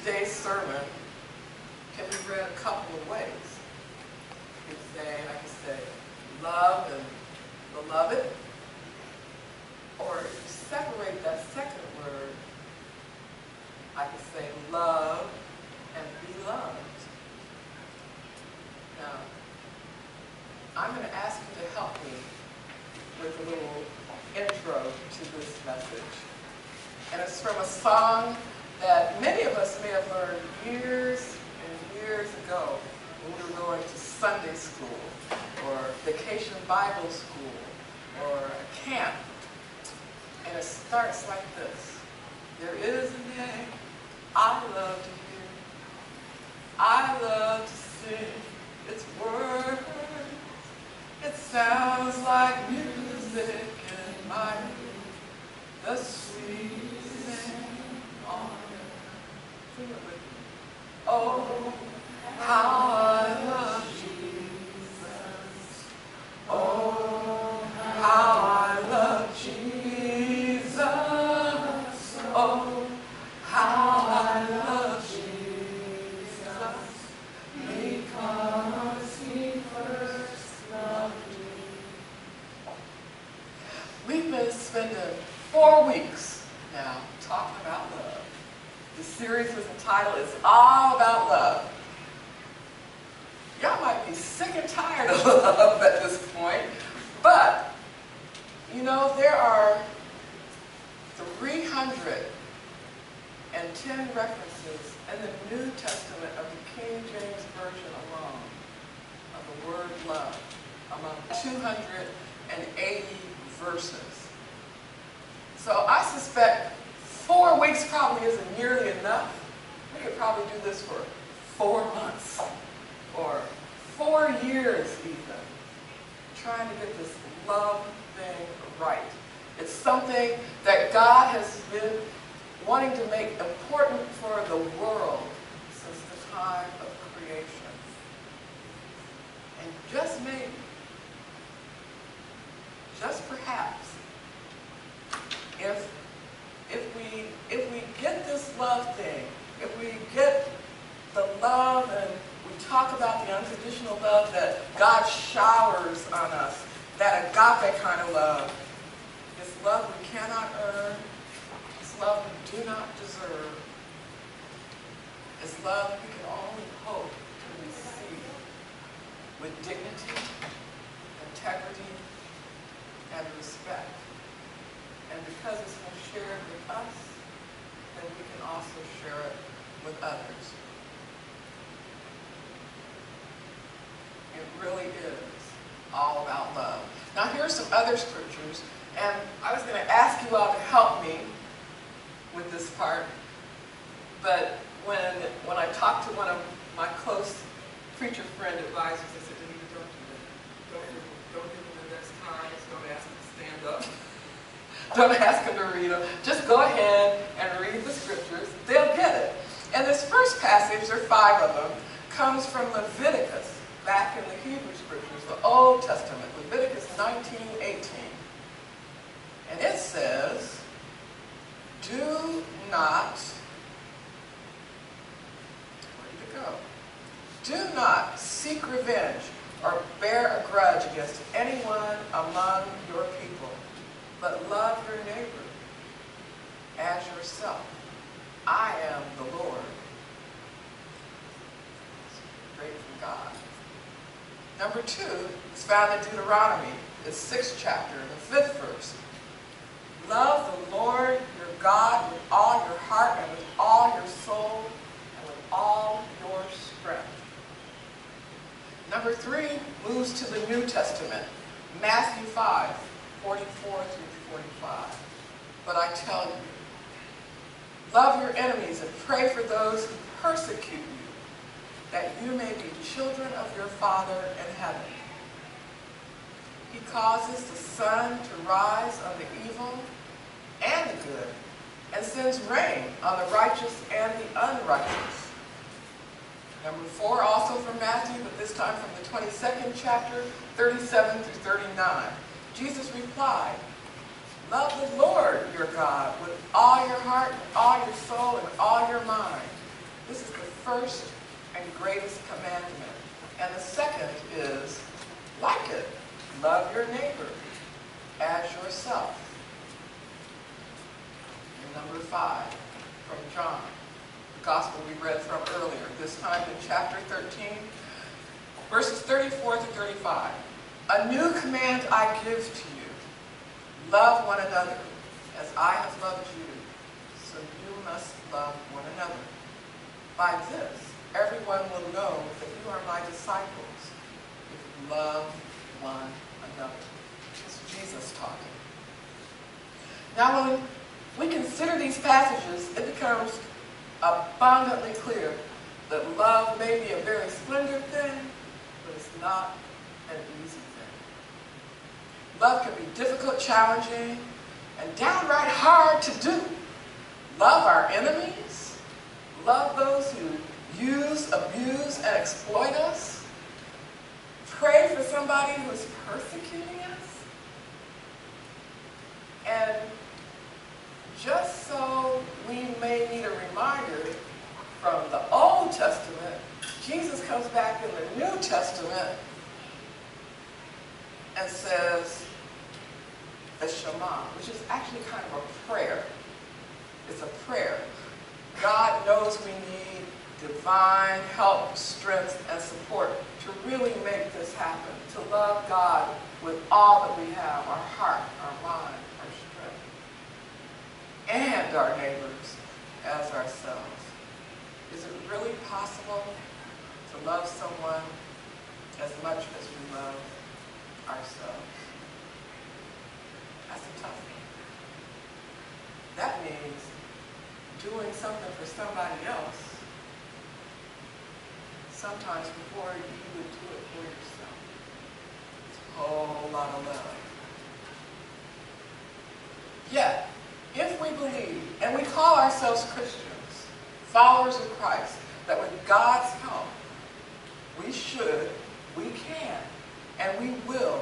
today's sermon can be read a couple of ways. I can say, love and beloved. Or if you separate that second word, I can say love and be loved. Now, I'm going to ask you to help me with a little intro to this message. And it's from a song that many of us may have learned years and years ago when we were going to Sunday school or vacation Bible school or a camp. And it starts like this. There is a name I love to hear. I love to sing its words. It sounds like music in my ear. The sweetest name on earth. Sing it with me. Oh, how I love Jesus. Oh, how I love Jesus. Oh, how I love Jesus. Because he first loved me. We've been spending 4 weeks now talking about love. The series was entitled, It's All About Love. Y'all might be sick and tired of love at this point, but, you know, there are 310 references in the New Testament of the King James Version alone of the word love, among 280 verses. So I suspect 4 weeks probably isn't nearly enough. We could probably do this for 4 months or 4 years even, trying to get this love thing right. It's something that God has been wanting to make important for the world since the time of creation. And just maybe, just perhaps, if we get this love thing, if we get the love and we talk about the unconditional love that God showers on us, that agape kind of love, this love we cannot earn, this love we do not deserve, this love we can only hope to receive with dignity, integrity, and respect. And because it's been shared with us, then we can also share it with others. It really is all about love. Now here are some other scriptures, and I was going to ask you all to help me with this part, but when I talked to one of my close preacher friend advisors, I said, Danita, don't do that. Don't give them the next cards. Don't ask them to stand up. Don't ask them to read them. Just go ahead and read the scriptures. They'll get it. And this first passage, there are 5 of them, comes from Leviticus, back in the Hebrew scriptures, the Old Testament, Leviticus 19:18. And it says, do not, where did it go? Do not seek revenge or bear a grudge against anyone among your people, but love your neighbor as yourself. I am the Lord. Straight from God. Number 2 is found in Deuteronomy, the 6th chapter, the 5th verse. Love the Lord your God with all your heart and with all your soul and with all your strength. Number 3 moves to the New Testament, Matthew 5, 44 through 45. But I tell you, love your enemies and pray for those who persecute you, that you may be children of your Father in heaven. He causes the sun to rise on the evil and the good, and sends rain on the righteous and the unrighteous. Number 4, also from Matthew, but this time from the 22nd chapter, 37 through 39. Jesus replied, love the Lord your God with all your heart, and all your soul, and all your mind. first and greatest commandment. And the second is, like it, love your neighbor as yourself. And number 5, from John, the gospel we read from earlier, this time in chapter 13, verses 34 to 35. A new command I give to you. Love one another as I have loved you, so you must love one another. By this, everyone will know that you are my disciples if you love one another. It's Jesus talking. Now, when we consider these passages, it becomes abundantly clear that love may be a very slender thing, but it's not an easy thing. Love can be difficult, challenging, and downright hard to do. Love our enemies. Love those who use, abuse, and exploit us. Pray for somebody who's persecuting us. And just so we may need a reminder from the Old Testament, Jesus comes back in the New Testament and says the Shema, which is actually kind of a prayer. It's a prayer. God knows we need divine help, strength, and support to really make this happen, to love God with all that we have, our heart, our mind, our strength, and our neighbors as ourselves. Is it really possible to love someone as much as we love ourselves? That's a tough one. That means doing something for somebody else sometimes before you would do it for yourself. It's a whole lot of love. Yet, if we believe, and we call ourselves Christians, followers of Christ, that with God's help, we should, we can, and we will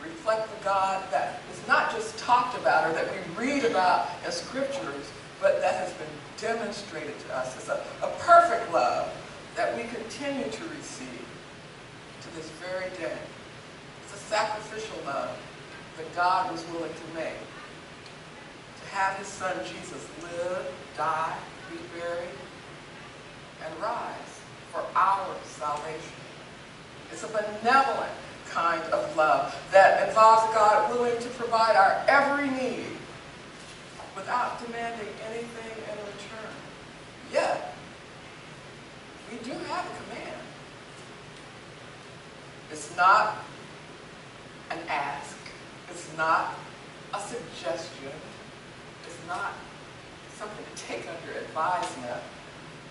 reflect the God that is not just talked about or that we read about in scriptures, but that has been demonstrated to us. It's a perfect love that we continue to receive to this very day. It's a sacrificial love that God was willing to make. To have his son Jesus live, die, be buried, and rise for our salvation. It's a benevolent kind of love that involves God willing to provide our every need without demanding anything in return. Yet, we do have a command. It's not an ask. It's not a suggestion. It's not something to take under advisement.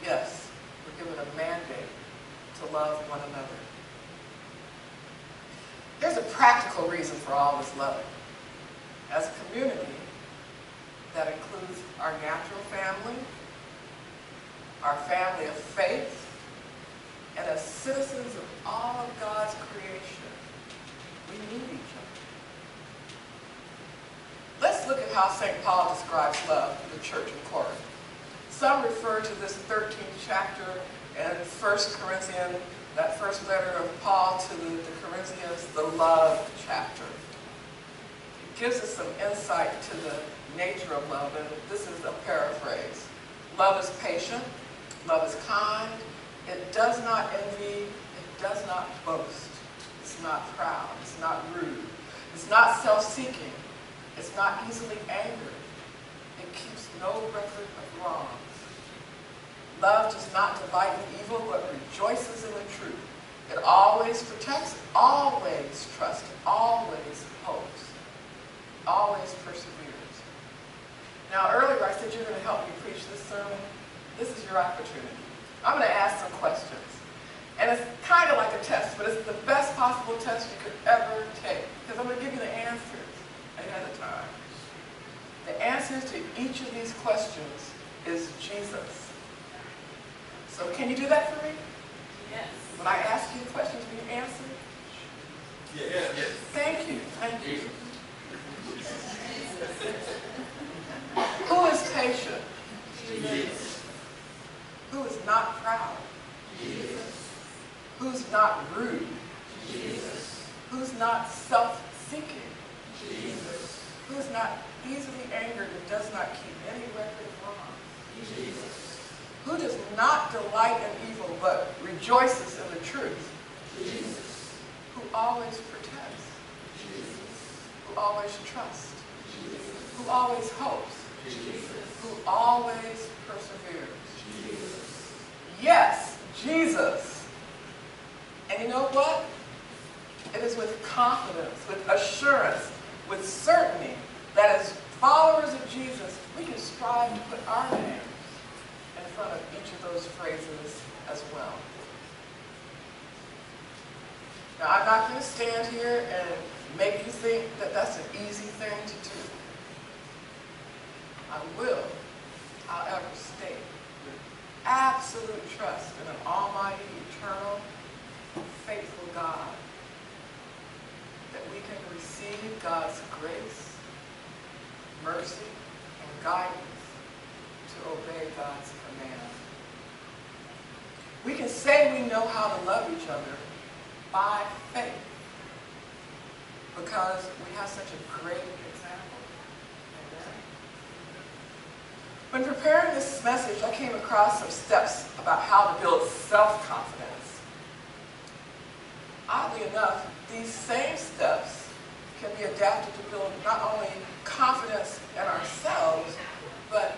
Yes, we're given a mandate to love one another. There's a practical reason for all this loving. As a community, that includes our natural family, our family of faith, and as citizens of all of God's creation, we need each other. Let's look at how St. Paul describes love to the church in Corinth. Some refer to this 13th chapter in 1 Corinthians, that first letter of Paul to the Corinthians, the love chapter. It gives us some insight to the nature of love, and this is a paraphrase. Love is patient, love is kind, it does not envy, it does not boast, it's not proud, it's not rude, it's not self-seeking, it's not easily angered, it keeps no record of wrongs. Love does not delight in evil, but rejoices in the truth. It always protects, always trusts, always hopes, always perseveres. Now, earlier I said you're going to help me preach this sermon. This is your opportunity. I'm going to ask some questions. And it's kind of like a test, but it's the best possible test you could ever take. Because I'm going to give you the answers ahead of time. The answers to each of these questions is Jesus. So can you do that for me? Yes. When I ask you questions, will you answer? Yes. Yes. Thank you. Thank you. Who is patient? Jesus. Who is not proud? Jesus. Who's not rude? Jesus. Who's not self-seeking? Jesus. Who's not easily angered and does not keep any record of wrong? Jesus. Who does not delight in evil but rejoices in the truth? Jesus. Who always protects? Jesus. Who always trusts? Jesus. Who always hopes? Jesus. Who always perseveres? Jesus. Yes, Jesus. And you know what? It is with confidence, with assurance, with certainty that as followers of Jesus, we can strive to put our names in front of each of those phrases as well. Now, I'm not going to stand here and make you think that that's an easy thing to do. I will, however, state with absolute trust in an almighty, eternal, faithful God that we can receive God's grace, mercy, and guidance to obey God's command. We can say we know how to love each other by faith because we have such a great example. Amen. When preparing this message, I came across some steps about how to build self-confidence. Oddly enough, these same steps can be adapted to build not only confidence in ourselves, but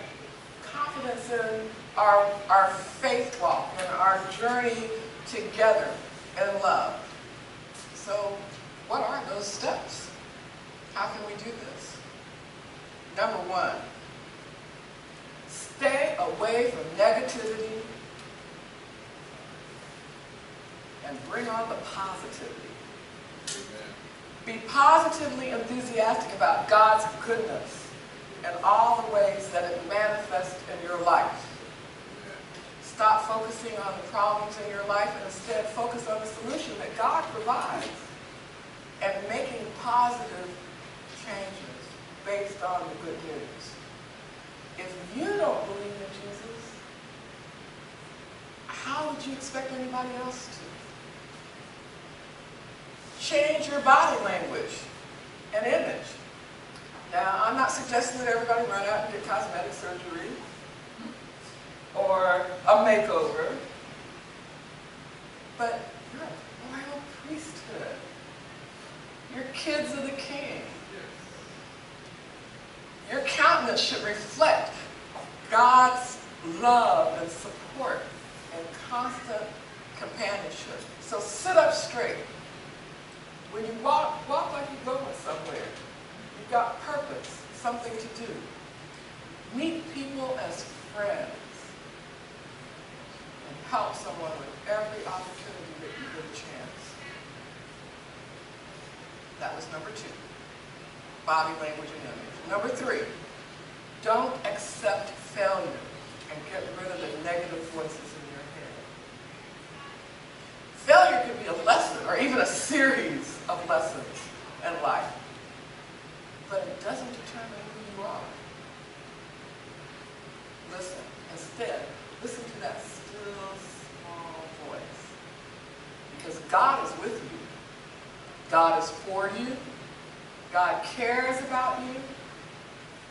confidence in our faith walk and our journey together in love. So, what are those steps? How can we do this? Number one, stay away from negativity and bring on the positivity. Amen. Be positively enthusiastic about God's goodness and all the ways that it manifests in your life. Stop focusing on the problems in your life and instead focus on the solution that God provides and making positive changes based on the good news. If you don't believe in Jesus, how would you expect anybody else to? Change your body language and image. Now, I'm not suggesting that everybody run out and get cosmetic surgery or a makeover, but you're a royal priesthood. You're kids of the King. Your countenance should reflect God's love and support and constant companionship. So sit up straight. When you walk like you're going somewhere. You've got purpose, something to do. Meet people as friends and help someone with every opportunity that you get a chance. That was number two, body language and image. Number three, don't accept failure and get rid of the negative voices in your head. Failure could be a lesson or even a series of lessons in life, but it doesn't determine who you are. Listen, instead, listen to that still small voice. Because God is with you. God is for you. God cares about you.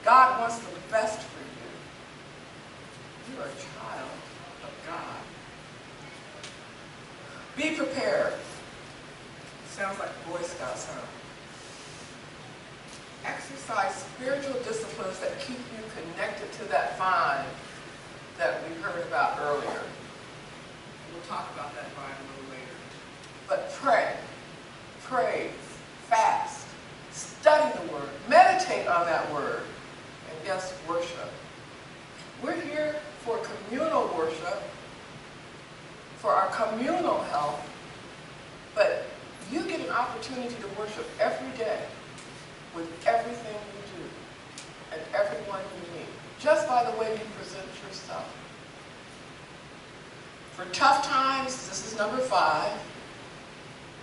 God wants the best for you. You are a child of God. Be prepared. Sounds like Boy Scouts, huh? Exercise spiritual disciplines that keep you connected to that vine that we heard about earlier. We'll talk about that vine a little later. But pray, praise, fast, study the Word, meditate on that Word, and yes, worship. We're here for communal worship, for our communal health, but you get an opportunity to worship every day with everything you do and everyone you meet, just by the way you present yourself. For tough times, this is number 5,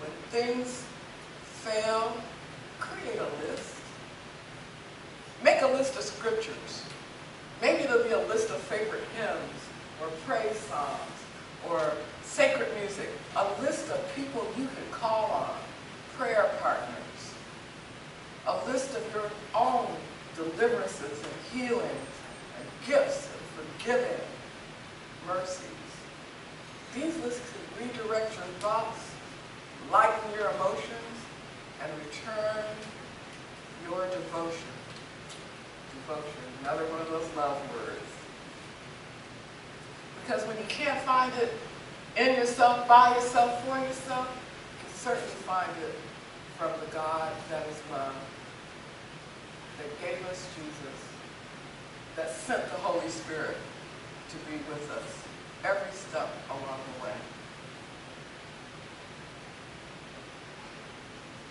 when things fail, create a list. Make a list of scriptures. Maybe there'll be a list of favorite hymns or praise songs, or sacred music, a list of people you can call on, prayer partners, a list of your own deliverances and healings and gifts and forgiving mercies. These lists can redirect your thoughts, lighten your emotions, and return your devotion. Devotion, another one of those love words. Because when you can't find it in yourself, by yourself, for yourself, you can certainly find it from the God that is love, that gave us Jesus, that sent the Holy Spirit to be with us every step along the way.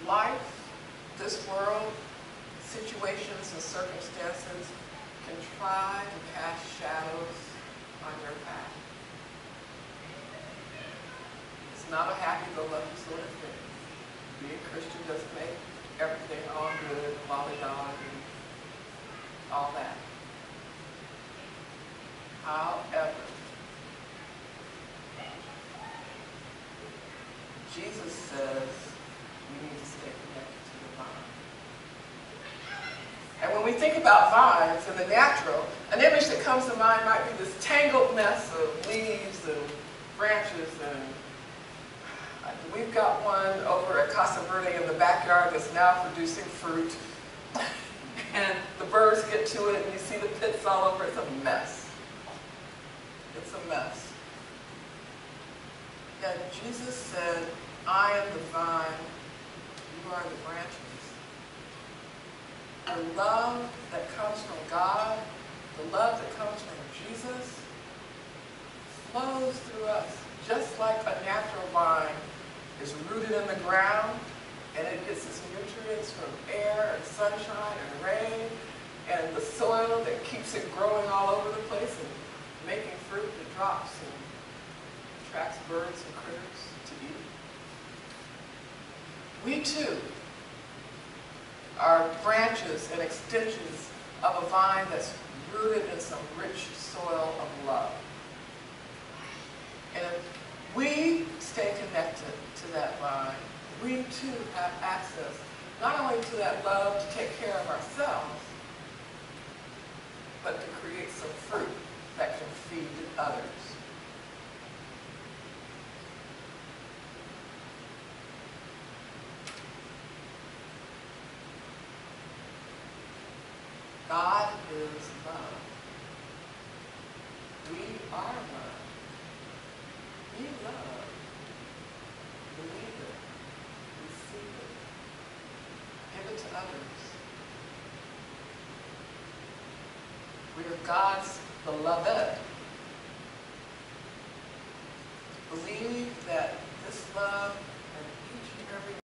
Life, this world, situations and circumstances can try to cast shadows on your path. It's not a happy-go-lucky sort of thing. Being Christian doesn't make everything all good, lolly-dog, and all that. However, Jesus says we need to stay connected to the vine. And when we think about vines in the natural, an image that comes to mind might be this tangled mess of leaves and branches. And we've got one over at Casa Verde in the backyard that's now producing fruit. And the birds get to it and you see the pits all over. It's a mess. It's a mess. Yet Jesus said, I am the vine, you are the branches. The love that comes from God, the love that comes from Jesus, flows through us, just like a natural vine is rooted in the ground, and it gets its nutrients from air and sunshine and rain, and the soil that keeps it growing all over the place and making fruit that drops and attracts birds and critters to eat. We too are branches and extensions of a vine that's rooted in some rich soil of love. And if we stay connected to that vine, we too have access not only to that love to take care of ourselves, but to create some fruit that can feed others. God is love. We are love. We love. Believe it. Receive it. Give it to others. We are God's beloved. Believe that this love